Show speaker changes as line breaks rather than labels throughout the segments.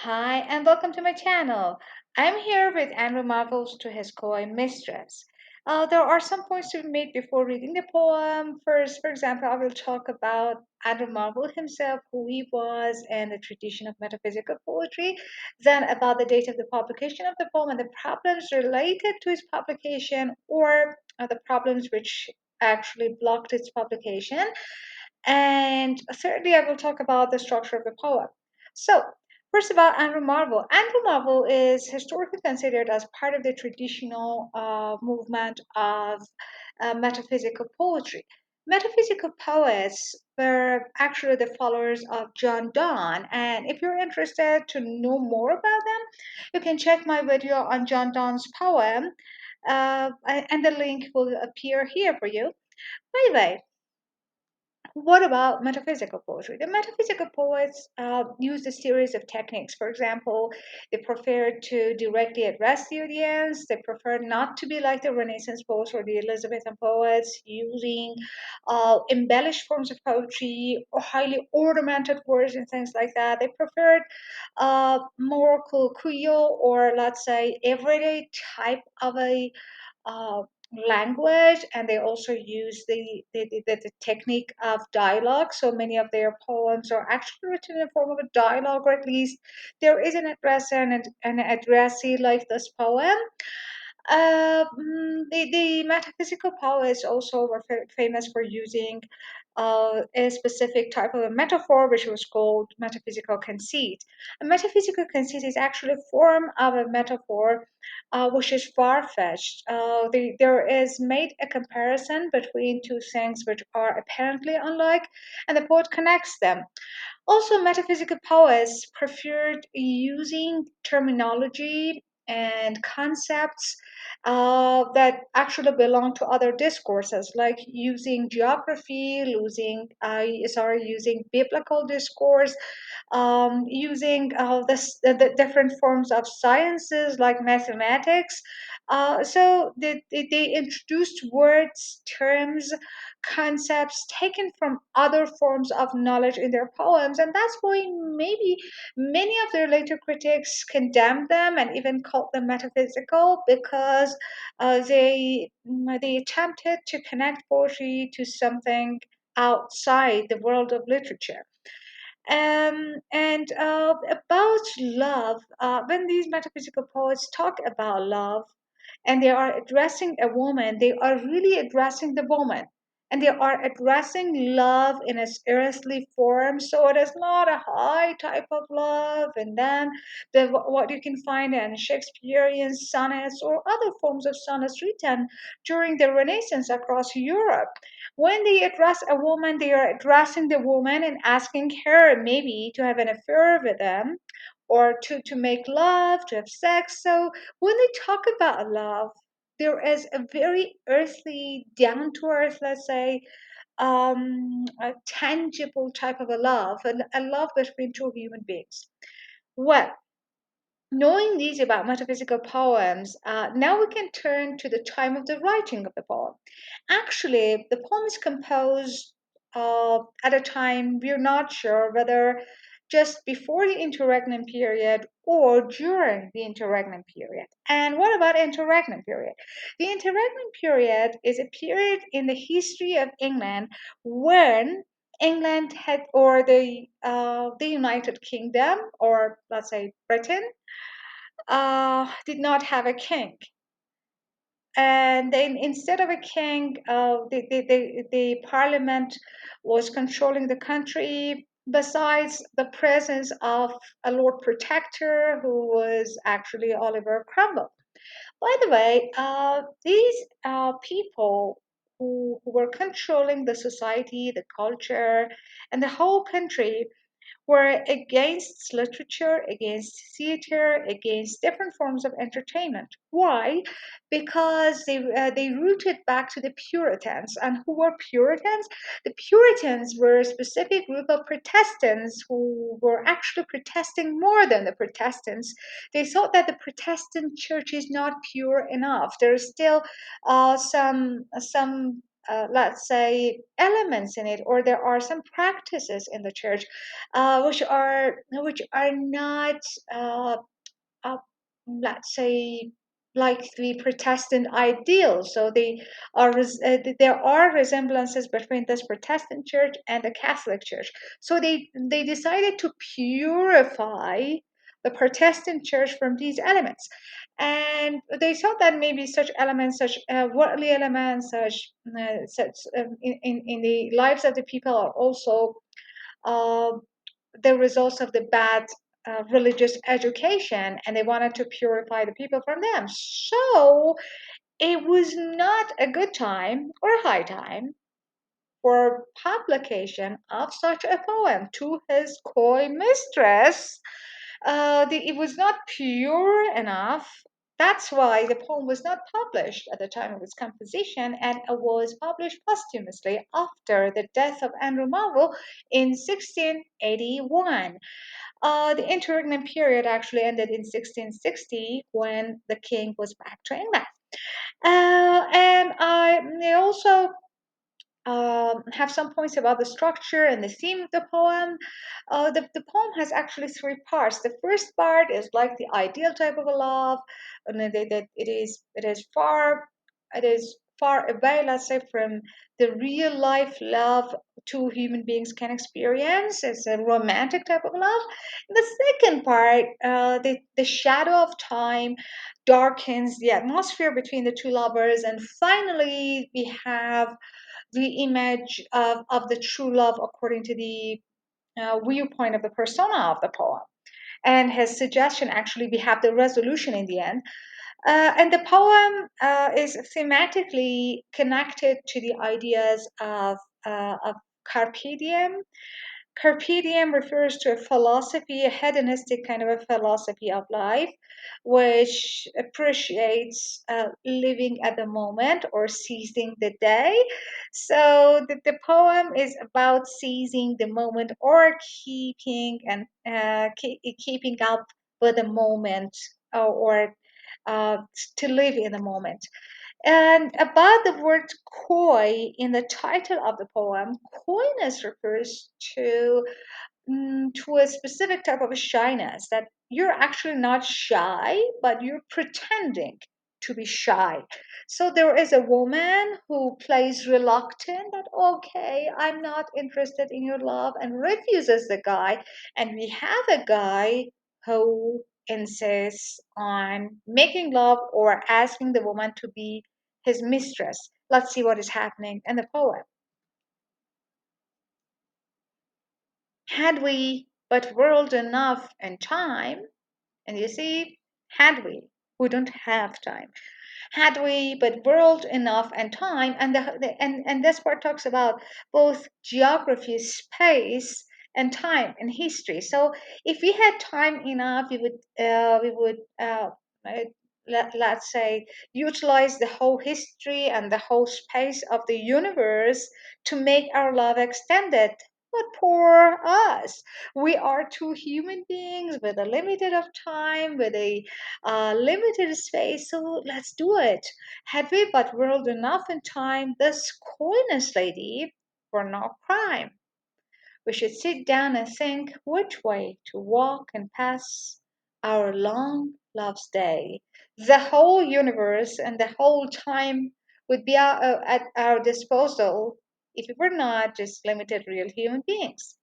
Hi, and welcome to my channel. I'm here with Andrew Marvell's to His Coy Mistress. There are some points to be made before reading the poem. First, for example, I will talk about Andrew Marvell himself, who he was, and the tradition of metaphysical poetry. Then, about the date of the publication of the poem and the problems related to its publication, or the problems which actually blocked its publication. And thirdly, I will talk about the structure of the poem. So, first about Andrew Marvell. Andrew Marvell is historically considered as part of the traditional movement of metaphysical poetry. Metaphysical poets were actually the followers of John Donne, and if you're interested to know more about them, you can check my video on John Donne's poem, and the link will appear here for you. By the way, what about metaphysical poetry? The metaphysical poets used a series of techniques. For example, they preferred to directly address the audience. They preferred not to be like the Renaissance poets or the Elizabethan poets, using embellished forms of poetry or highly ornamented words and things like that. They preferred more colloquial or, let's say, everyday type of a uh, language, and they also use the technique of dialogue. So many of their poems are actually written in the form of a dialogue, or at least there is an address and an addressee like this poem. The metaphysical poets also were famous for using a specific type of a metaphor, which was called metaphysical conceit. A metaphysical conceit is actually a form of a metaphor which is far-fetched. There is made a comparison between two things which are apparently unlike, and the poet connects them. Also, metaphysical poets preferred using terminology and concepts that actually belong to other discourses, like using geography, using biblical discourse, using the different forms of sciences like mathematics. So they introduced words, terms, concepts taken from other forms of knowledge in their poems, and that's why maybe many of their later critics condemned them and even called them metaphysical, because they attempted to connect poetry to something outside the world of literature. And about love, when these metaphysical poets talk about love and they are addressing a woman, they are really addressing the woman. And they are addressing love in its earthly form. So it is not a high type of love. And then what you can find in Shakespearean sonnets or other forms of sonnets written during the Renaissance across Europe. When they address a woman, they are addressing the woman and asking her maybe to have an affair with them or to make love, to have sex. So when they talk about love, there is a very earthly, down to earth, let's say, a tangible type of a love, a love between two human beings. Well, knowing these about metaphysical poems, now we can turn to the time of the writing of the poem. Actually, the poem is composed at a time we're not sure whether just before the interregnum period or during the interregnum period. And what about interregnum period? The interregnum period is a period in the history of England when England had, or the United Kingdom, or let's say Britain, did not have a king. And then instead of a king, the parliament was controlling the country, besides the presence of a Lord Protector who was actually Oliver Cromwell. By the way, these people who were controlling the society, the culture, and the whole country were against literature, against theater, against different forms of entertainment. Why? Because they rooted back to the Puritans. And who were Puritans? The Puritans were a specific group of Protestants who were actually protesting more than the Protestants. They thought that the Protestant church is not pure enough. There is still some let's say, elements in it, or there are some practices in the church which are not uh, let's say, like the Protestant ideal. So there are resemblances between this Protestant church and the Catholic church. So they decided to purify the Protestant church from these elements, and they thought that maybe such elements, such worldly elements, such in the lives of the people are also uh, the results of the bad religious education, and they wanted to purify the people from them. So it was not a good time or a high time for publication of such a poem, To His Coy Mistress. It was not pure enough. That's why the poem was not published at the time of its composition, and it was published posthumously after the death of Andrew Marvell in 1681. The interregnum period actually ended in 1660 when the king was back to England. And I also have some points about the structure and the theme of the poem. The poem has actually three parts. The first part is like the ideal type of a love, and that it is far away, let's say, from the real life love two human beings can experience. It's a romantic type of love. The second part, the shadow of time darkens the atmosphere between the two lovers, and finally we have the image of the true love according to the viewpoint of the persona of the poem. And his suggestion, actually, we have the resolution in the end. And the poem is thematically connected to the ideas of carpe diem. Carpe diem refers to a philosophy, a hedonistic kind of a philosophy of life, which appreciates living at the moment or seizing the day. So the poem is about seizing the moment or keeping up with the moment, or to live in the moment. And about the word coy in the title of the poem, coyness refers to a specific type of shyness, that you're actually not shy, but you're pretending to be shy. So there is a woman who plays reluctant, that okay, I'm not interested in your love, and refuses the guy. And we have a guy who insists on making love or asking the woman to be his mistress. Let's see what is happening in the poem. Had we but whirled enough and time, and you see, had we don't have time. Had we but whirled enough and time, and and this part talks about both geography, space, and time and history. So if we had time enough, uh, let's say, utilize the whole history and the whole space of the universe to make our love extended. But poor us. We are two human beings with a limited of time, with a limited space, so let's do it. Had we but whirled enough in time, this coyness lady were no crime. We should sit down and think which way to walk and pass our long love's day. The whole universe and the whole time would be at our disposal if we were not just limited real human beings.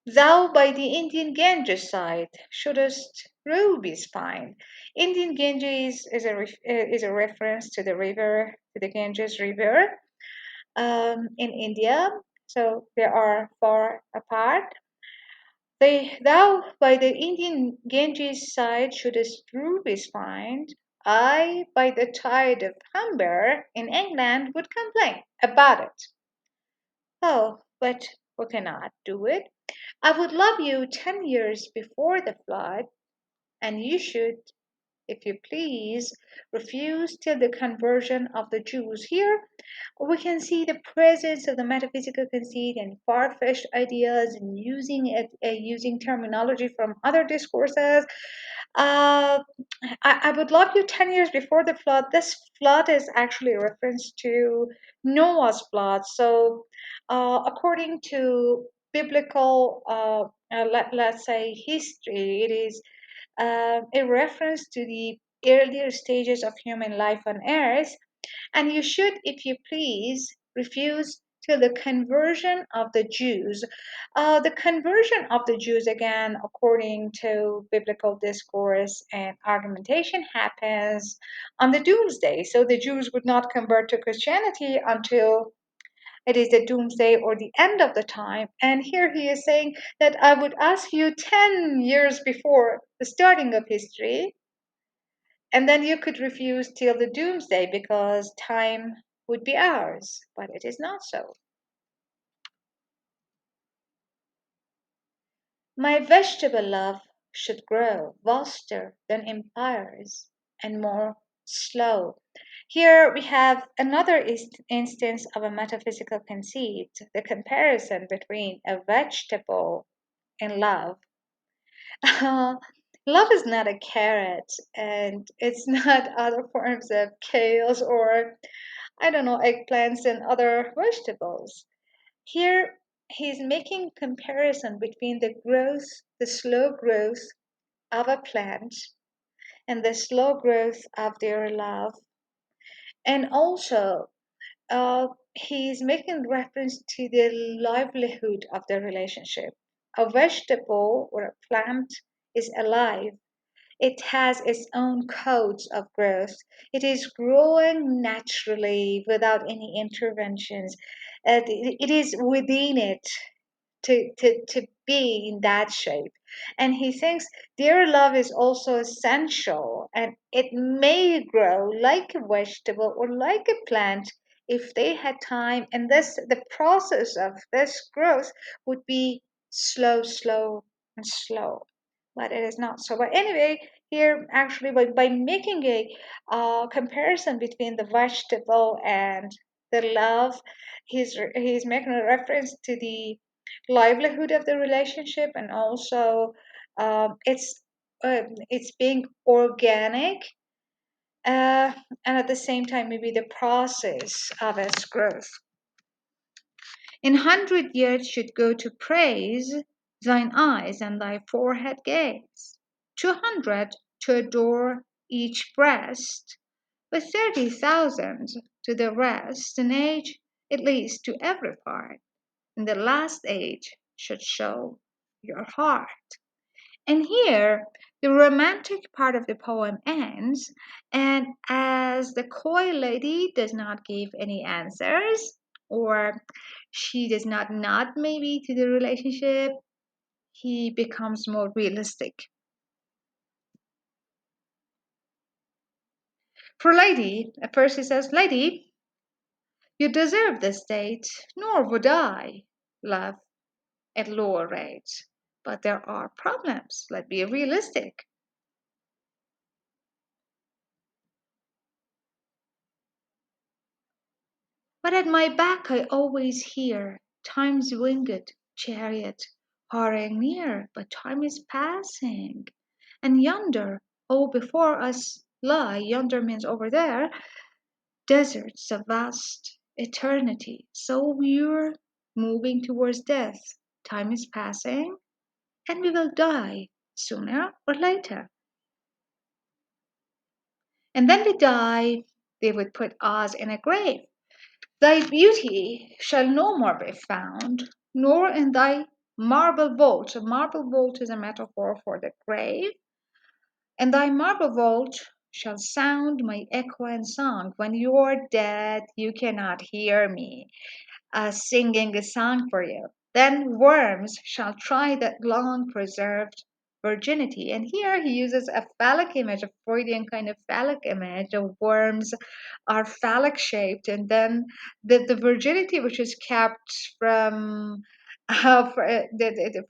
Thou by the Indian Ganges side shouldest rubies find. Indian Ganges is a reference to the river, to the Ganges River in India. So they are far apart. Thou by the Indian Ganges side shouldest rubies find. I by the tide of Humber in England would complain about it. Oh, but we cannot do it. I would love you 10 years before the flood, and you should, if you please, refuse till the conversion of the Jews. Here we can see the presence of the metaphysical conceit and far-fetched ideas, and using terminology from other discourses. Uh, I would love you 10 years before the flood. This flood is actually a reference to Noah's flood. So, according to biblical, let's say, history, it is a reference to the earlier stages of human life on earth, and you should, if you please, refuse till the conversion of the Jews. The conversion of the Jews, again, according to biblical discourse and argumentation, happens on the doomsday. So the Jews would not convert to Christianity until it is the doomsday or the end of the time. And here he is saying that I would ask you 10 years before the starting of history, and then you could refuse till the doomsday because time would be ours. But it is not so. My vegetable love should grow vaster than empires and more slow. Here we have another instance of a metaphysical conceit, the comparison between a vegetable and love. Love is not a carrot, and it's not other forms of kales or, I don't know, eggplants and other vegetables. Here, he's making comparison between the slow growth of a plant and the slow growth of their love. And also, he's making reference to the livelihood of the relationship. A vegetable or a plant is alive. It has its own codes of growth. It is growing naturally without any interventions. It is within it to be in that shape. And he thinks their love is also essential and it may grow like a vegetable or like a plant if they had time. And this the process of this growth would be slow and slow. But it is not so. But anyway, here actually by making a comparison between the vegetable and the love, he's making a reference to the livelihood of the relationship, and also it's being organic, and at the same time maybe the process of its growth. In 100 years should go to praise thine eyes and thy forehead gaze, 200 to adore each breast, with 30,000 to the rest, an age at least to every part. In the last age should show your heart. And here, the romantic part of the poem ends, and as the coy lady does not give any answers, or she does not nod maybe to the relationship, he becomes more realistic. For lady, at first he says, Lady, you deserve this state, nor would I love at lower rates. But there are problems. Let's be realistic. But at my back I always hear Time's winged chariot hurrying near, but time is passing. And yonder, oh, before us lie, yonder means over there, deserts of vast eternity. So we're moving towards death. Time is passing, and we will die sooner or later. And then we die, they would put us in a grave. Thy beauty shall no more be found, nor in thy marble vault. A marble vault is a metaphor for the grave. And thy marble vault shall sound my echoing song. When you're dead, you cannot hear me singing a song for you. Then worms shall try that long preserved virginity. And here he uses a phallic image, a Freudian kind of phallic image. The worms are phallic shaped, and then the virginity which is kept from the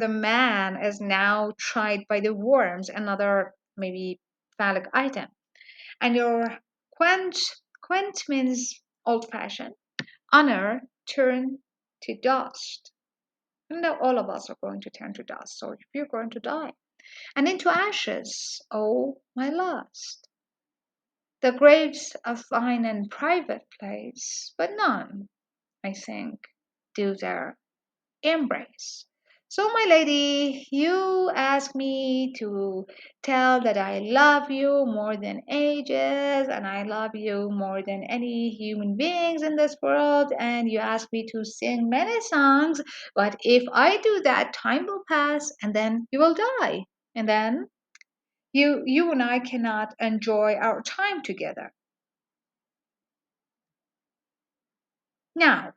man is now tried by the worms, another maybe phallic item. And your quench, quench means old fashioned, honor turn to dust. And now all of us are going to turn to dust. So if you're going to die. and into ashes, oh my lust. The graves are fine and private place, but none, I think, do there embrace. So, my lady, you ask me to tell that I love you more than ages and I love you more than any human beings in this world, and you ask me to sing many songs. But if I do that, time will pass and then you will die. And then you and I cannot enjoy our time together. Now,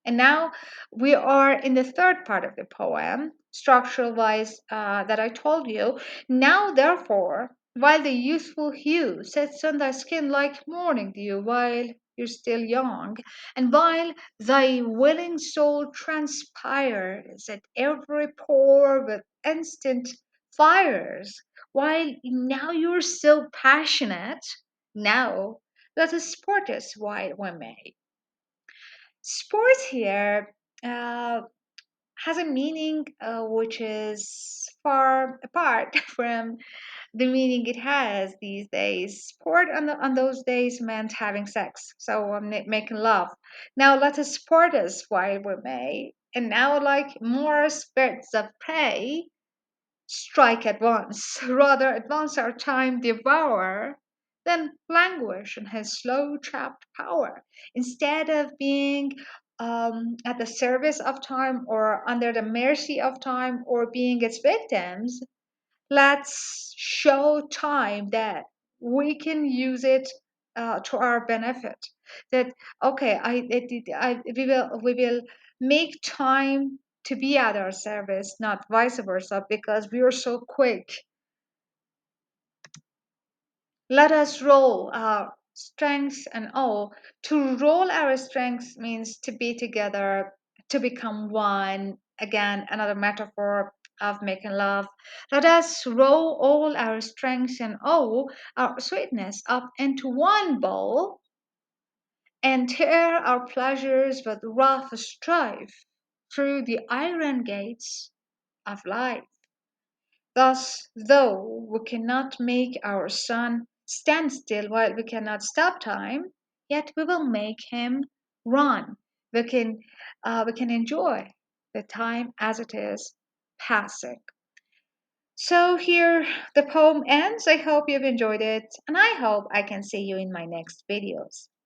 And now we are in the third part of the poem, structural wise, that I told you. Now, therefore, while the youthful hue sets on thy skin like morning dew, while you're still young, and while thy willing soul transpires at every pore with instant fires, while now you're so passionate, now let us sport us while we may. Sports here has a meaning which is far apart from the meaning it has these days. Sport on those days meant having sex, so making love. Now let us sport us while we may. And now, like more birds of prey, strike at once, rather advance our time devour than languish in his slow trapped power. Instead of being at the service of time or under the mercy of time or being its victims, let's show time that we can use it to our benefit. That okay, we will make time to be at our service, not vice versa, because we are so quick. Let us roll our strengths and all. To roll our strengths means to be together, to become one. Again, another metaphor of making love. Let us roll all our strengths and all our sweetness up into one bowl and tear our pleasures with rough strife through the iron gates of life. Thus, though we cannot make our sun stand still while we cannot stop time, yet we will make him run. We can, we can enjoy the time as it is passing. So here the poem ends. I hope you've enjoyed it, and I hope I can see you in my next videos.